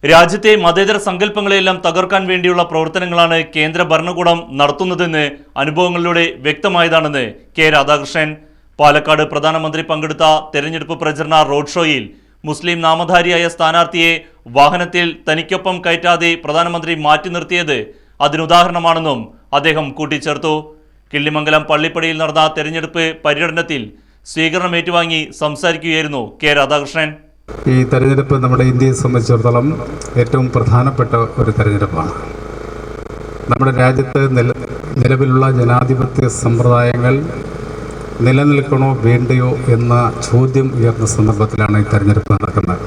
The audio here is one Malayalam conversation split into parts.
രാജ്യത്തെ മതേതര സങ്കല്പങ്ങളെല്ലാം തകർക്കാൻ വേണ്ടിയുള്ള പ്രവർത്തനങ്ങളാണ് കേന്ദ്ര ഭരണകൂടം നടത്തുന്നതെന്ന് അനുഭവങ്ങളിലൂടെ വ്യക്തമായതാണെന്ന് കെ രാധാകൃഷ്ണൻ. പാലക്കാട് പ്രധാനമന്ത്രി പങ്കെടുത്ത തെരഞ്ഞെടുപ്പ് പ്രചരണ റോഡ് ഷോയിൽ മുസ്ലിം നാമധാരിയായ സ്ഥാനാർത്ഥിയെ വാഹനത്തിൽ തനിക്കൊപ്പം കയറ്റാതെ പ്രധാനമന്ത്രി മാറ്റി നിർത്തിയത് അതിനുദാഹരണമാണെന്നും അദ്ദേഹം കൂട്ടിച്ചേർത്തു. കിള്ളിമംഗലം പള്ളിപ്പടിയിൽ നടന്ന തെരഞ്ഞെടുപ്പ് പര്യടനത്തിൽ സ്വീകരണം ഏറ്റുവാങ്ങി സംസാരിക്കുകയായിരുന്നു കെ രാധാകൃഷ്ണൻ. ഈ തെരഞ്ഞെടുപ്പ് നമ്മുടെ ഇന്ത്യയെ സംബന്ധിച്ചിടത്തോളം ഏറ്റവും പ്രധാനപ്പെട്ട ഒരു തെരഞ്ഞെടുപ്പാണ്. നമ്മുടെ രാജ്യത്ത് നിലവിലുള്ള ജനാധിപത്യ സമ്പ്രദായങ്ങൾ നിലനിൽക്കണോ വേണ്ടയോ എന്ന ചോദ്യം ഉയർന്ന സന്ദർഭത്തിലാണ് ഈ തെരഞ്ഞെടുപ്പ് നടക്കുന്നത്.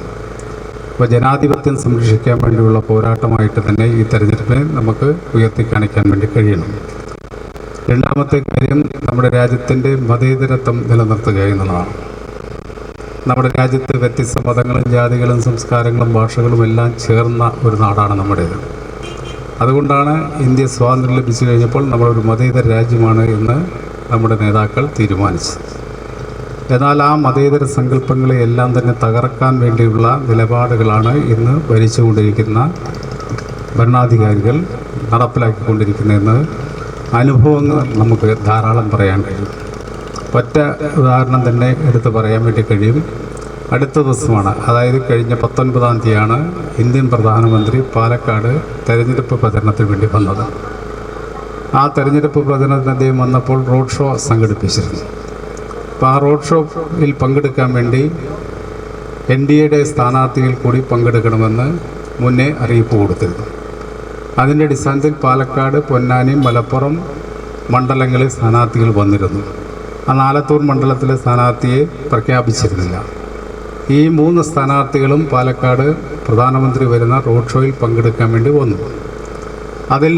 അപ്പോൾ ജനാധിപത്യം സംരക്ഷിക്കാൻ വേണ്ടിയുള്ള പോരാട്ടമായിട്ട് തന്നെ ഈ തെരഞ്ഞെടുപ്പിനെ നമുക്ക് ഉയർത്തിക്കാണിക്കാൻ വേണ്ടി കഴിയണം. രണ്ടാമത്തെ കാര്യം, നമ്മുടെ രാജ്യത്തിൻ്റെ മതേതരത്വം നിലനിർത്തുക എന്നുള്ളതാണ്. നമ്മുടെ രാജ്യത്ത് വ്യത്യസ്ത മതങ്ങളും ജാതികളും സംസ്കാരങ്ങളും ഭാഷകളും എല്ലാം ചേർന്ന ഒരു നാടാണ് നമ്മുടേത്. അതുകൊണ്ടാണ് ഇന്ത്യ സ്വാതന്ത്ര്യം ലഭിച്ചു കഴിഞ്ഞപ്പോൾ നമ്മളൊരു മതേതര രാജ്യമാണ് എന്ന് നമ്മുടെ നേതാക്കൾ തീരുമാനിച്ചത്. എന്നാൽ ആ മതേതര സങ്കല്പങ്ങളെ എല്ലാം തന്നെ തകർക്കാൻ വേണ്ടിയുള്ള നിലപാടുകളാണ് ഇന്ന് ഭരിച്ചുകൊണ്ടിരിക്കുന്ന ഭരണാധികാരികൾ നടപ്പിലാക്കിക്കൊണ്ടിരിക്കുന്നതെന്ന് അനുഭവങ്ങൾ നമുക്ക് ധാരാളം പറയാൻ കഴിയും. ഒറ്റ ഉദാഹരണം തന്നെ എടുത്ത് പറയാൻ വേണ്ടി കഴിയും. അടുത്ത ദിവസമാണ്, അതായത് കഴിഞ്ഞ 19-ാം തീയതിയാണ് ഇന്ത്യൻ പ്രധാനമന്ത്രി പാലക്കാട് തെരഞ്ഞെടുപ്പ് പ്രചരണത്തിന് വേണ്ടി വന്നത്. ആ തെരഞ്ഞെടുപ്പ് പ്രചരണത്തിന് അദ്ദേഹം വന്നപ്പോൾ റോഡ് ഷോ സംഘടിപ്പിച്ചിരുന്നു. അപ്പോൾ ആ റോഡ് ഷോയിൽ പങ്കെടുക്കാൻ വേണ്ടി NDAയുടെ സ്ഥാനാർത്ഥികൾ കൂടി പങ്കെടുക്കണമെന്ന് മുന്നേ അറിയിപ്പ് കൊടുത്തിരുന്നു. അതിൻ്റെ അടിസ്ഥാനത്തിൽ പാലക്കാട്, പൊന്നാനി, മലപ്പുറം മണ്ഡലങ്ങളിൽ സ്ഥാനാർത്ഥികൾ വന്നിരുന്നു. ആലത്തൂർ മണ്ഡലത്തിലെ സ്ഥാനാർത്ഥിയെ പ്രഖ്യാപിച്ചിരുന്നില്ല. ഈ 3 സ്ഥാനാർത്ഥികളും പാലക്കാട് പ്രധാനമന്ത്രി വരുന്ന റോഡ് ഷോയിൽ പങ്കെടുക്കാൻ വേണ്ടി വന്നു. അതിൽ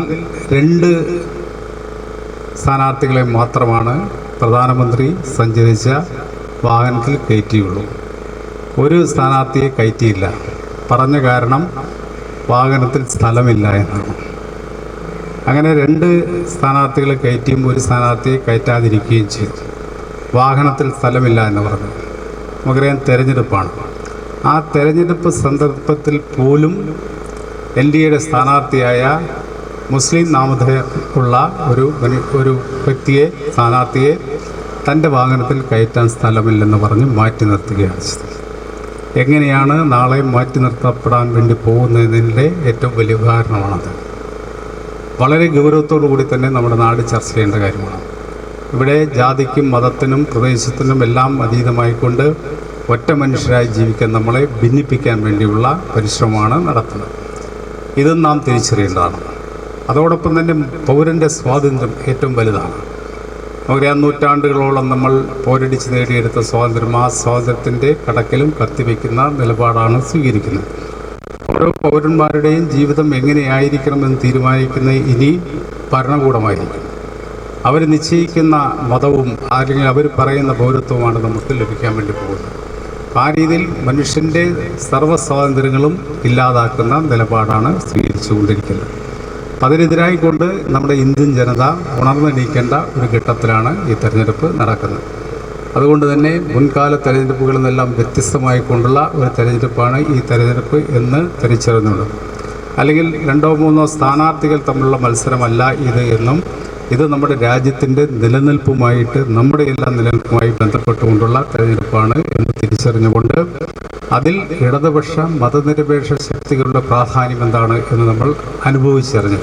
2 സ്ഥാനാർത്ഥികളെ മാത്രമാണ് പ്രധാനമന്ത്രി സഞ്ചരിച്ച വാഹനത്തിൽ കയറ്റിയുള്ളൂ. ഒരു സ്ഥാനാർത്ഥിയെ കയറ്റിയില്ല. പറഞ്ഞ കാരണം വാഹനത്തിൽ സ്ഥലമില്ല എന്നാണ്. അങ്ങനെ 2 സ്ഥാനാർത്ഥികളെ കയറ്റിയും ഒരു സ്ഥാനാർത്ഥിയെ കയറ്റാതിരിക്കുകയും ചെയ്തു. വാഹനത്തിൽ സ്ഥലമില്ല എന്ന് പറഞ്ഞു. നമുക്കറിയാം, തെരഞ്ഞെടുപ്പാണ്. ആ തെരഞ്ഞെടുപ്പ് സന്ദർഭത്തിൽ പോലും NDAയുടെ സ്ഥാനാർത്ഥിയായ മുസ്ലിം നാമധേയമുള്ള ഒരു സ്ഥാനാർത്ഥിയെ തൻ്റെ വാഹനത്തിൽ കയറ്റാൻ സ്ഥലമില്ലെന്ന് പറഞ്ഞ് മാറ്റി നിർത്തുകയാണ് ചെയ്തത്. എങ്ങനെയാണ് നാളെ മാറ്റി നിർത്തപ്പെടാൻ വേണ്ടി പോകുന്നതിൻ്റെ ഏറ്റവും വലിയ ഉദാഹരണമാണത്. വളരെ ഗൗരവത്തോടു കൂടി തന്നെ നമ്മുടെ നാട് ചർച്ച ചെയ്യേണ്ട കാര്യമാണ്. ഇവിടെ ജാതിക്കും മതത്തിനും പ്രദേശത്തിനും എല്ലാം അതീതമായിക്കൊണ്ട് ഒറ്റ മനുഷ്യരായി ജീവിക്കാൻ നമ്മളെ ഭിന്നിപ്പിക്കാൻ വേണ്ടിയുള്ള പരിശ്രമമാണ് നടത്തുന്നത്. ഇത് നാം തിരിച്ചറിയേണ്ടതാണ്. അതോടൊപ്പം തന്നെ പൗരൻ്റെ സ്വാതന്ത്ര്യം ഏറ്റവും വലുതാണ്. നമുക്കറിയാം, നൂറ്റാണ്ടുകളോളം നമ്മൾ പോരടിച്ച് നേടിയെടുത്ത സ്വാതന്ത്ര്യം, ആ സ്വാതന്ത്ര്യത്തിൻ്റെ കടക്കലും കത്തിവെക്കുന്ന നിലപാടാണ് സ്വീകരിക്കുന്നത്. ഓരോ പൗരന്മാരുടെയും ജീവിതം എങ്ങനെയായിരിക്കണമെന്ന് തീരുമാനിക്കുന്ന ഇനി ഭരണകൂടമായിരിക്കും. അവർ നിശ്ചയിക്കുന്ന മതവും അല്ലെങ്കിൽ അവർ പറയുന്ന പൗരത്വമാണ് നമുക്ക് ലഭിക്കാൻ വേണ്ടി പോകുന്നത്. ആ രീതിയിൽ മനുഷ്യൻ്റെ സർവ്വ സ്വാതന്ത്ര്യങ്ങളും ഇല്ലാതാക്കുന്ന നിലപാടാണ് സ്വീകരിച്ചുകൊണ്ടിരിക്കുന്നത്. അതിനെതിരായിക്കൊണ്ട് നമ്മുടെ ഇന്ത്യൻ ജനത ഉണർന്നെണീക്കേണ്ട ഒരു ഘട്ടത്തിലാണ് ഈ തെരഞ്ഞെടുപ്പ് നടക്കുന്നത്. അതുകൊണ്ട് തന്നെ മുൻകാല തെരഞ്ഞെടുപ്പുകളിൽ നിന്നെല്ലാം വ്യത്യസ്തമായിക്കൊണ്ടുള്ള ഒരു തെരഞ്ഞെടുപ്പാണ് ഈ തെരഞ്ഞെടുപ്പ് എന്ന് തിരിച്ചറിഞ്ഞുള്ളത്. അല്ലെങ്കിൽ 2-3 സ്ഥാനാർത്ഥികൾ തമ്മിലുള്ള മത്സരമല്ല ഇത് എന്നും, ഇത് നമ്മുടെ രാജ്യത്തിൻ്റെ നിലനിൽപ്പുമായിട്ട്, നമ്മുടെ എല്ലാ നിലനിൽപ്പുമായി ബന്ധപ്പെട്ടുകൊണ്ടുള്ള തെരഞ്ഞെടുപ്പാണ് എന്ന് തിരിച്ചറിഞ്ഞുകൊണ്ട് അതിൽ ഇടതുപക്ഷ മതനിരപേക്ഷ ശക്തികളുടെ പ്രാധാന്യം എന്താണ് എന്ന് നമ്മൾ അനുഭവിച്ചറിഞ്ഞു.